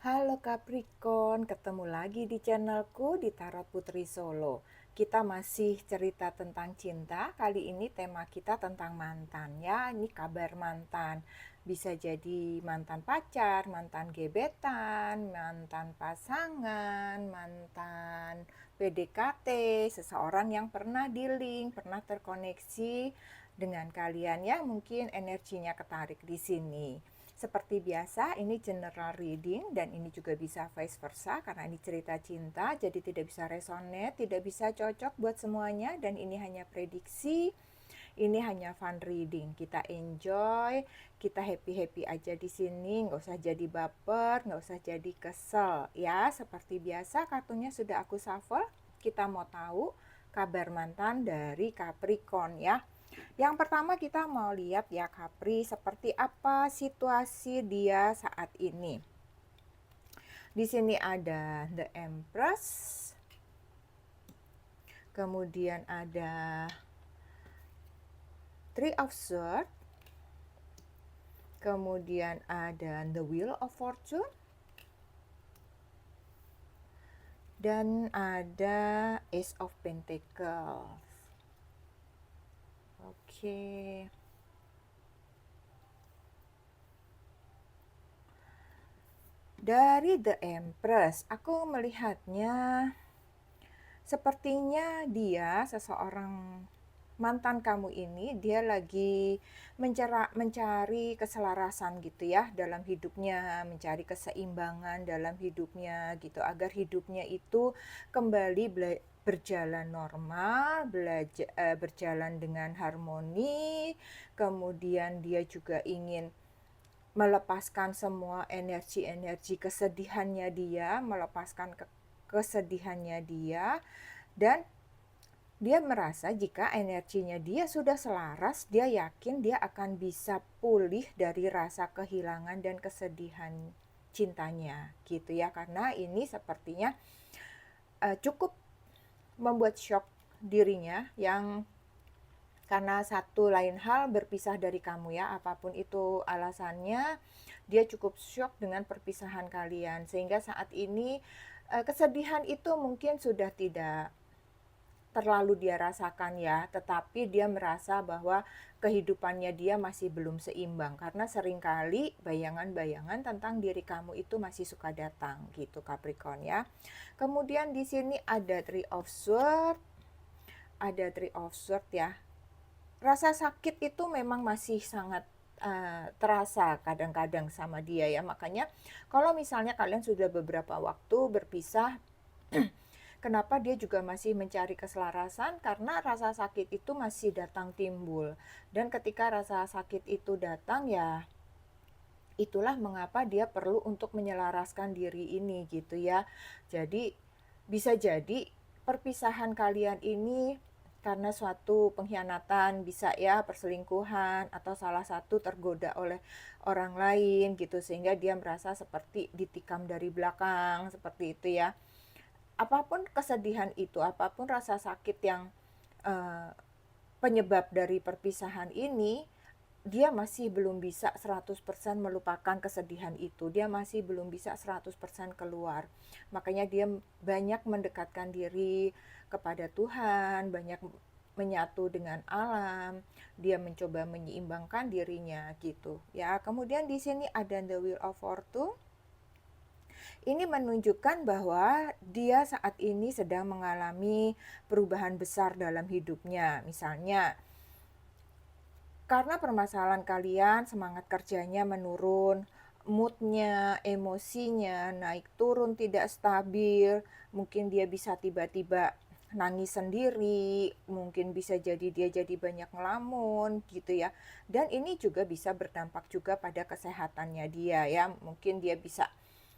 Halo Capricorn, ketemu lagi di channelku di Tarot Putri Solo. Kita masih cerita tentang cinta. Kali ini tema kita tentang mantan ya. Ini kabar mantan. Bisa jadi mantan pacar, mantan gebetan, mantan pasangan, mantan PDKT, seseorang yang pernah di-link, pernah terkoneksi dengan kalian ya. Mungkin energinya ketarik di sini. Seperti biasa, ini general reading dan ini juga bisa vice versa karena ini cerita cinta, jadi tidak bisa resonate, tidak bisa cocok buat semuanya dan ini hanya prediksi, ini hanya fun reading. Kita enjoy, kita happy-happy aja di sini, nggak usah jadi baper, nggak usah jadi kesel. Ya, seperti biasa kartunya sudah aku shuffle, kita mau tahu kabar mantan dari Capricorn ya. Yang pertama kita mau lihat ya Capri seperti apa situasi dia saat ini. Di sini ada The Empress. Kemudian ada Three of Swords. Kemudian ada The Wheel of Fortune. Dan ada Ace of Pentacles. Oke. Dari The Empress, aku melihatnya sepertinya dia seseorang mantan kamu ini dia lagi mencari keselarasan gitu ya dalam hidupnya, mencari keseimbangan dalam hidupnya gitu agar hidupnya itu kembali berjalan normal, berjalan dengan harmoni. Kemudian dia juga ingin melepaskan semua energi-energi kesedihannya dia, melepaskan kesedihannya dia, dan dia merasa jika energinya dia sudah selaras, dia yakin dia akan bisa pulih dari rasa kehilangan dan kesedihan cintanya gitu ya. Karena ini sepertinya cukup membuat shock dirinya yang karena satu lain hal berpisah dari kamu ya, apapun itu alasannya, dia cukup shock dengan perpisahan kalian. Sehingga saat ini kesedihan itu mungkin sudah tidak terlalu dia rasakan ya, tetapi dia merasa bahwa kehidupannya dia masih belum seimbang karena seringkali bayangan-bayangan tentang diri kamu itu masih suka datang gitu Capricorn ya. Kemudian di sini ada Three of Swords, ya. Rasa sakit itu memang masih sangat terasa kadang-kadang sama dia ya. Makanya kalau misalnya kalian sudah beberapa waktu berpisah, kenapa dia juga masih mencari keselarasan? Karena rasa sakit itu masih datang timbul. Dan ketika rasa sakit itu datang ya itulah mengapa dia perlu untuk menyelaraskan diri ini gitu ya. Jadi bisa jadi perpisahan kalian ini karena suatu pengkhianatan, bisa ya perselingkuhan atau salah satu tergoda oleh orang lain gitu sehingga dia merasa seperti ditikam dari belakang seperti itu ya. Apapun kesedihan itu, apapun rasa sakit yang uh, penyebab dari perpisahan ini, dia masih belum bisa 100% melupakan kesedihan itu. Dia masih belum bisa 100% keluar. Makanya dia banyak mendekatkan diri kepada Tuhan, banyak menyatu dengan alam, dia mencoba menyeimbangkan dirinya gitu. Ya, kemudian di sini ada The Wheel of Fortune. Ini menunjukkan bahwa dia saat ini sedang mengalami perubahan besar dalam hidupnya. Misalnya, karena permasalahan kalian, semangat kerjanya menurun, moodnya, emosinya naik turun tidak stabil, mungkin dia bisa tiba-tiba nangis sendiri, mungkin bisa jadi dia jadi banyak ngelamun gitu ya. Dan ini juga bisa berdampak juga pada kesehatannya dia ya. Mungkin dia bisa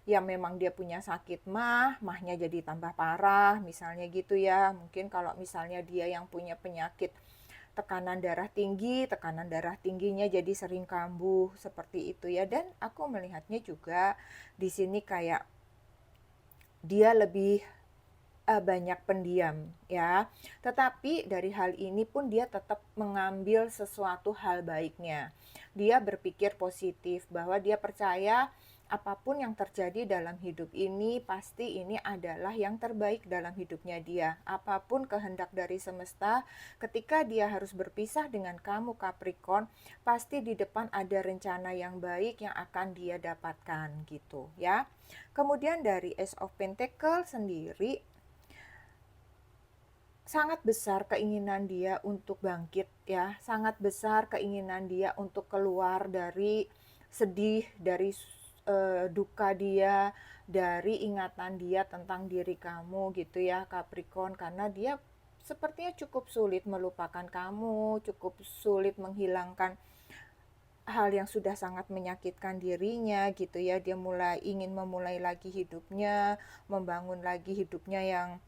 ya memang dia punya sakit mahnya jadi tambah parah misalnya gitu ya. Mungkin kalau misalnya dia yang punya penyakit tekanan darah tinggi, tekanan darah tingginya jadi sering kambuh seperti itu ya. Dan aku melihatnya juga di sini kayak dia lebih banyak pendiam ya. Tetapi dari hal ini pun dia tetap mengambil sesuatu hal baiknya. Dia berpikir positif bahwa dia percaya apapun yang terjadi dalam hidup ini, pasti ini adalah yang terbaik dalam hidupnya dia. Apapun kehendak dari semesta, ketika dia harus berpisah dengan kamu Capricorn, pasti di depan ada rencana yang baik yang akan dia dapatkan gitu ya. Kemudian dari Ace of Pentacles sendiri, sangat besar keinginan dia untuk bangkit ya, sangat besar keinginan dia untuk keluar dari sedih, dari duka dia, dari ingatan dia tentang diri kamu gitu ya Capricorn, karena dia sepertinya cukup sulit melupakan kamu, cukup sulit menghilangkan hal yang sudah sangat menyakitkan dirinya gitu ya. Dia ingin memulai lagi hidupnya, membangun lagi hidupnya yang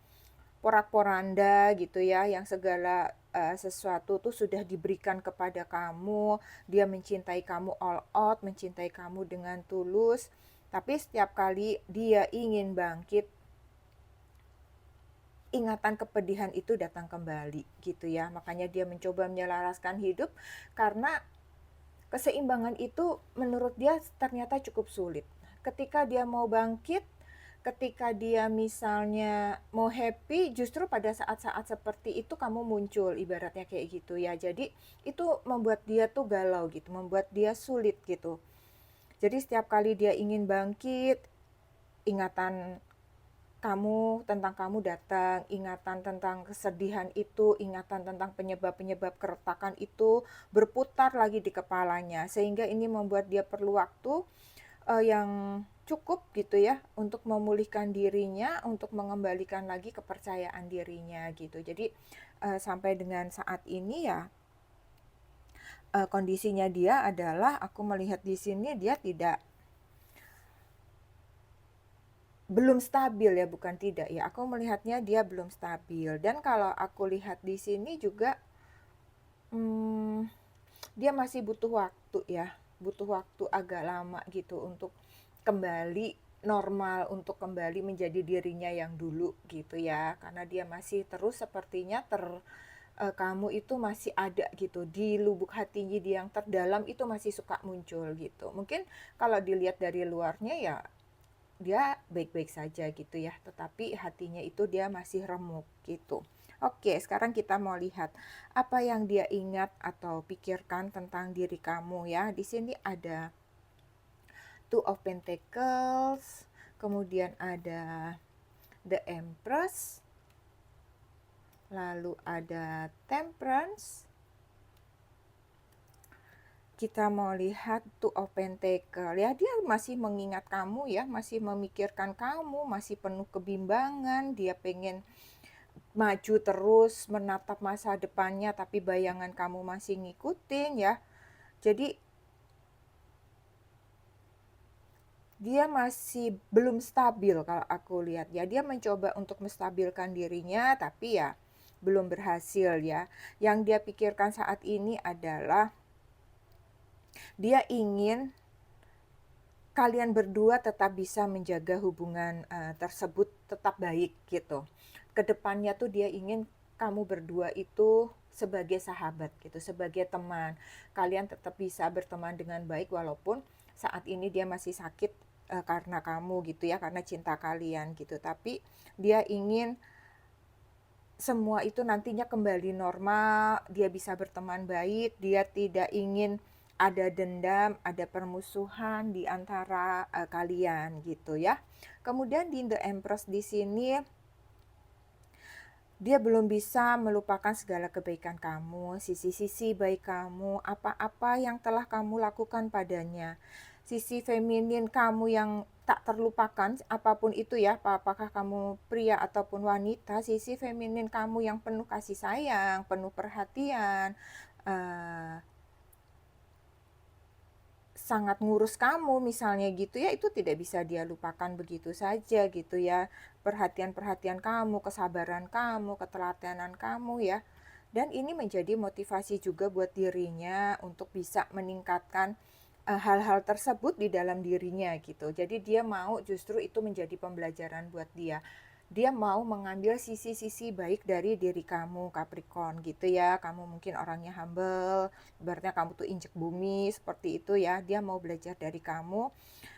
porak-poranda gitu ya, yang segala sesuatu tuh sudah diberikan kepada kamu. Dia mencintai kamu all out, mencintai kamu dengan tulus, tapi setiap kali dia ingin bangkit, ingatan kepedihan itu datang kembali gitu ya. Makanya dia mencoba menyelaraskan hidup, karena keseimbangan itu menurut dia ternyata cukup sulit. Ketika dia mau bangkit, ketika dia misalnya mau happy, justru pada saat-saat seperti itu kamu muncul, ibaratnya kayak gitu ya. Jadi itu membuat dia tuh galau gitu, membuat dia sulit gitu. Jadi setiap kali dia ingin bangkit, ingatan tentang kamu datang, ingatan tentang kesedihan itu, ingatan tentang penyebab-penyebab keretakan itu berputar lagi di kepalanya, sehingga ini membuat dia perlu waktu yang cukup gitu ya untuk memulihkan dirinya, untuk mengembalikan lagi kepercayaan dirinya gitu. Jadi sampai dengan saat ini ya kondisinya dia adalah, aku melihat di sini dia belum stabil ya, bukan tidak ya. Aku melihatnya dia belum stabil. Dan kalau aku lihat di sini juga, dia masih butuh waktu ya. Butuh waktu agak lama gitu untuk kembali normal, untuk kembali menjadi dirinya yang dulu gitu ya. Karena dia masih terus sepertinya kamu itu masih ada gitu di lubuk hatinya dia yang terdalam, itu masih suka muncul gitu. Mungkin kalau dilihat dari luarnya ya dia baik-baik saja gitu ya, tetapi hatinya itu dia masih remuk gitu. Oke, sekarang kita mau lihat apa yang dia ingat atau pikirkan tentang diri kamu ya. Di sini ada Two of Pentacles, kemudian ada The Empress, lalu ada Temperance. Kita mau lihat Two of Pentacles ya, dia masih mengingat kamu ya, masih memikirkan kamu, masih penuh kebimbangan, dia pengen maju terus menatap masa depannya, tapi bayangan kamu masih ngikutin ya. Jadi dia masih belum stabil kalau aku lihat ya. Dia mencoba untuk menstabilkan dirinya, tapi ya belum berhasil ya. Yang dia pikirkan saat ini adalah dia ingin kalian berdua tetap bisa menjaga hubungan tersebut tetap baik gitu. Kedepannya tuh dia ingin kamu berdua itu sebagai sahabat gitu, sebagai teman. Kalian tetap bisa berteman dengan baik walaupun saat ini dia masih sakit karena kamu gitu ya, karena cinta kalian gitu. Tapi dia ingin semua itu nantinya kembali normal, dia bisa berteman baik, dia tidak ingin ada dendam, ada permusuhan di antara kalian gitu ya. Kemudian di The Empress di sini dia belum bisa melupakan segala kebaikan kamu, sisi-sisi baik kamu, apa-apa yang telah kamu lakukan padanya. Sisi feminin kamu yang tak terlupakan, apapun itu ya, apakah kamu pria ataupun wanita, sisi feminin kamu yang penuh kasih sayang, penuh perhatian, sangat ngurus kamu misalnya gitu ya, itu tidak bisa dia lupakan begitu saja gitu ya. Perhatian-perhatian kamu, kesabaran kamu, ketelatenan kamu ya. Dan ini menjadi motivasi juga buat dirinya untuk bisa meningkatkan hal-hal tersebut di dalam dirinya gitu. Jadi dia mau justru itu menjadi pembelajaran buat dia. Dia mau mengambil sisi-sisi baik dari diri kamu Capricorn gitu ya. Kamu mungkin orangnya humble, ibaratnya kamu tuh injek bumi seperti itu ya. Dia mau belajar dari kamu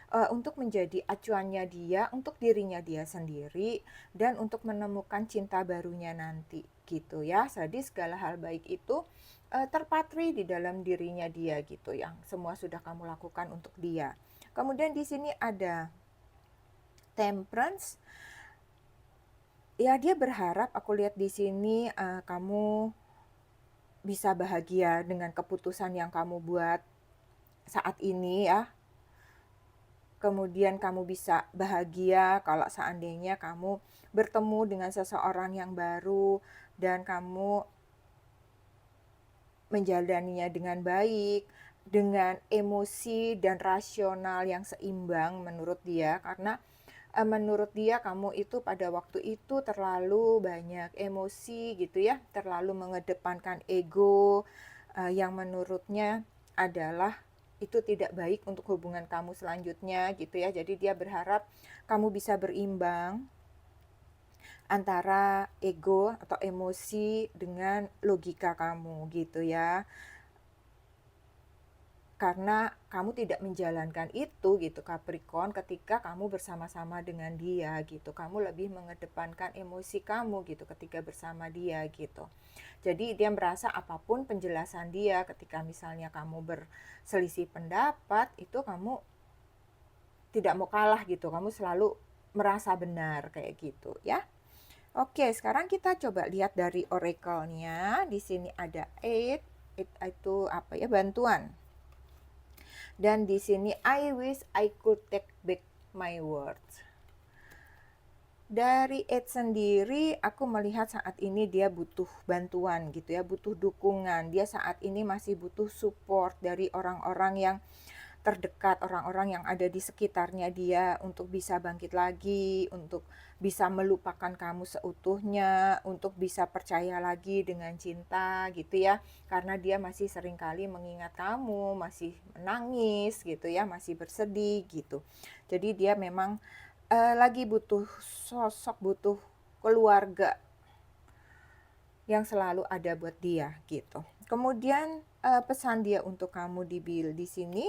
untuk menjadi acuannya dia, untuk dirinya dia sendiri, dan untuk menemukan cinta barunya nanti, gitu ya. Jadi segala hal baik itu terpatri di dalam dirinya dia gitu, yang semua sudah kamu lakukan untuk dia. Kemudian di sini ada Temperance. Ya, dia berharap, aku lihat di sini kamu bisa bahagia dengan keputusan yang kamu buat saat ini ya. Kemudian kamu bisa bahagia kalau seandainya kamu bertemu dengan seseorang yang baru dan kamu menjalaninya dengan baik, dengan emosi dan rasional yang seimbang menurut dia. Karena menurut dia kamu itu pada waktu itu terlalu banyak emosi gitu ya, terlalu mengedepankan ego, yang menurutnya adalah itu tidak baik untuk hubungan kamu selanjutnya gitu ya. Jadi dia berharap kamu bisa berimbang antara ego atau emosi dengan logika kamu gitu ya. Karena kamu tidak menjalankan itu gitu Capricorn ketika kamu bersama-sama dengan dia gitu. Kamu lebih mengedepankan emosi kamu gitu ketika bersama dia gitu. Jadi dia merasa apapun penjelasan dia ketika misalnya kamu berselisih pendapat, itu kamu tidak mau kalah gitu. Kamu selalu merasa benar kayak gitu ya. Oke, sekarang kita coba lihat dari oracle-nya. Di sini ada 8, itu apa ya? Bantuan. Dan di sini I wish I could take back my words. Dari Ed sendiri, aku melihat saat ini dia butuh bantuan gitu ya, butuh dukungan. Dia saat ini masih butuh support dari orang-orang yang terdekat, orang-orang yang ada di sekitarnya dia untuk bisa bangkit lagi, untuk bisa melupakan kamu seutuhnya, untuk bisa percaya lagi dengan cinta gitu ya. Karena dia masih seringkali mengingat kamu, masih menangis gitu ya, masih bersedih gitu. Jadi dia memang lagi butuh sosok, butuh keluarga yang selalu ada buat dia gitu. Kemudian pesan dia untuk kamu di sini,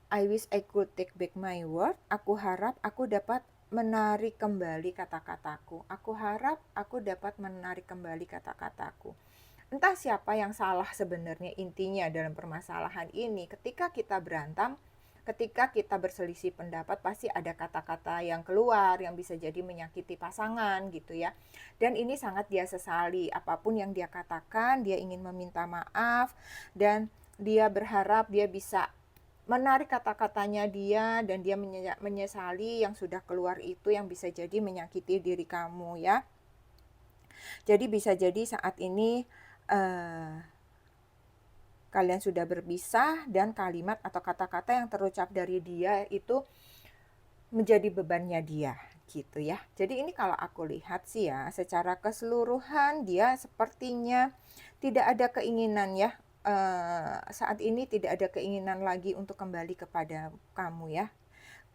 I wish I could take back my word. Aku harap aku dapat menarik kembali kata-kataku. Aku harap aku dapat menarik kembali kata-kataku. Entah siapa yang salah sebenarnya intinya dalam permasalahan ini. Ketika kita berantem, ketika kita berselisih pendapat, pasti ada kata-kata yang keluar yang bisa jadi menyakiti pasangan gitu ya. Dan ini sangat dia sesali. Apapun yang dia katakan, dia ingin meminta maaf dan dia berharap dia bisa menarik kata-katanya dia, dan dia menyesali yang sudah keluar itu yang bisa jadi menyakiti diri kamu ya. Jadi bisa jadi saat ini kalian sudah berpisah dan kalimat atau kata-kata yang terucap dari dia itu menjadi bebannya dia gitu ya. Jadi ini kalau aku lihat sih ya, secara keseluruhan dia sepertinya tidak ada keinginan ya, saat ini tidak ada keinginan lagi untuk kembali kepada kamu ya.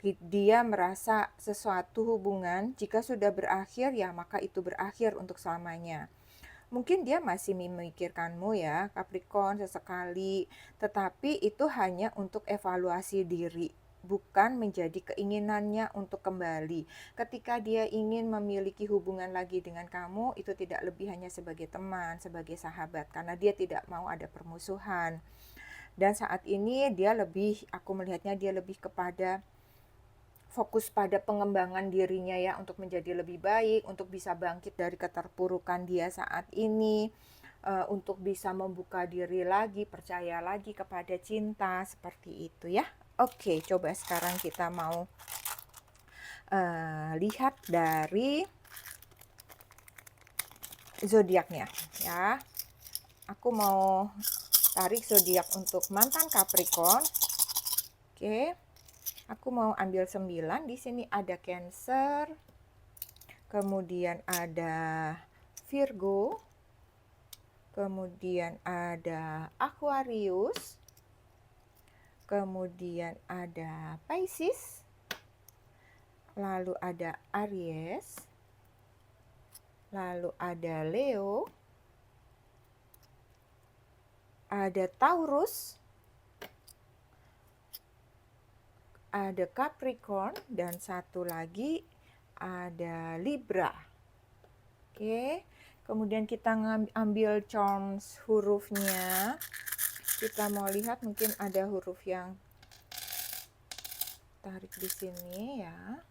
Dia merasa sesuatu hubungan jika sudah berakhir ya maka itu berakhir untuk selamanya. Mungkin dia masih memikirkanmu ya Capricorn sesekali, tetapi itu hanya untuk evaluasi diri, bukan menjadi keinginannya untuk kembali. Ketika dia ingin memiliki hubungan lagi dengan kamu, itu tidak lebih hanya sebagai teman, sebagai sahabat, karena dia tidak mau ada permusuhan. Dan saat ini dia lebih, aku melihatnya dia lebih kepada fokus pada pengembangan dirinya ya, untuk menjadi lebih baik, untuk bisa bangkit dari keterpurukan dia saat ini, untuk bisa membuka diri lagi, percaya lagi kepada cinta, seperti itu ya. Oke, coba sekarang kita mau lihat dari zodiaknya ya. Aku mau tarik zodiak untuk mantan Capricorn. Oke. Aku mau ambil 9. Di sini ada Cancer. Kemudian ada Virgo. Kemudian ada Aquarius. Kemudian ada Pisces. Lalu ada Aries. Lalu ada Leo. Ada Taurus. ada Capricorn, dan satu lagi ada Libra. Oke, kemudian kita ambil charms hurufnya. Kita mau lihat mungkin ada huruf yang tarik di sini ya.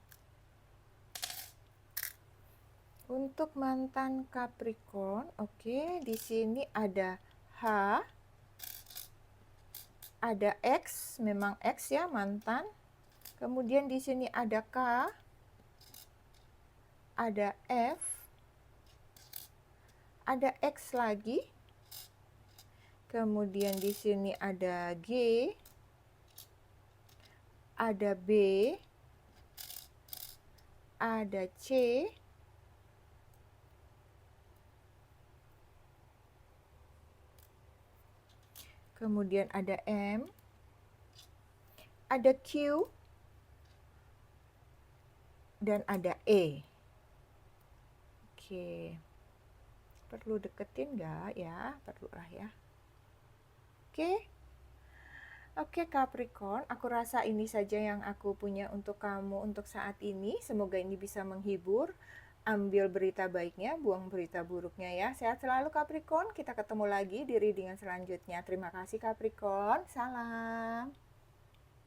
Untuk mantan Capricorn, oke, di sini ada H, ada X, memang X ya mantan. Kemudian di sini ada K, ada F, ada X lagi. Kemudian di sini ada G, ada B, ada C, kemudian ada M, ada Q, dan ada E. Oke, perlu deketin nggak ya? Perlu lah ya. Oke Capricorn, aku rasa ini saja yang aku punya untuk kamu untuk saat ini. Semoga ini bisa menghibur. Ambil berita baiknya, buang berita buruknya ya. Sehat selalu Capricorn, kita ketemu lagi di readingan selanjutnya. Terima kasih Capricorn, salam.